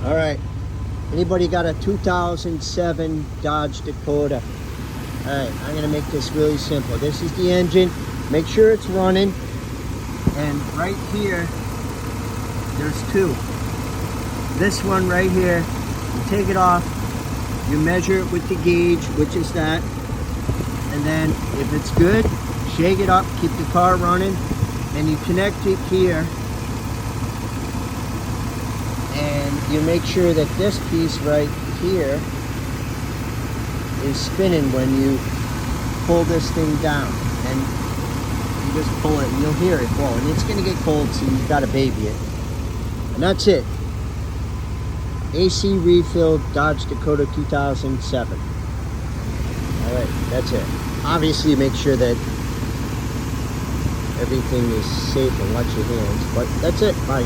All right. Anybody got a 2007 Dodge Dakota? All right, I'm gonna make this really simple. This is the engine. Make sure it's running. And right here, there's two. This one right here, you take it off, you measure it with the gauge, which is that. And then if it's good, shake it up, keep the car running, and you connect it here. And you make sure that this piece right here is spinning when you pull this thing down. And you just pull it and you'll hear it blow. And it's gonna get cold, so you've gotta baby it. And that's it. AC refilled Dodge Dakota 2007. All right, that's it. Obviously make sure that everything is safe and watch your hands, but that's it. Bye.